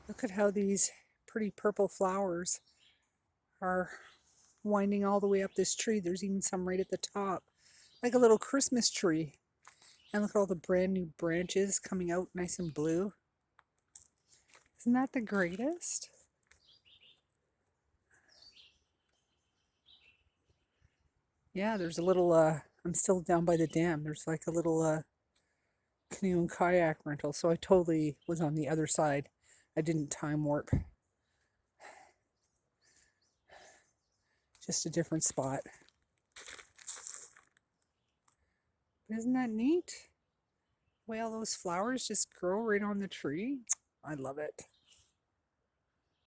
Look at how these pretty purple flowers are winding all the way up this tree. There's even some right at the top, like a little Christmas tree. And look at all the brand new branches coming out nice and blue. Isn't that the greatest? Yeah, there's a little, I'm still down by the dam. There's like a little canoe and kayak rental. So I totally was on the other side. I didn't time warp, just a different spot. Isn't that neat? The way all those flowers just grow right on the tree. I love it.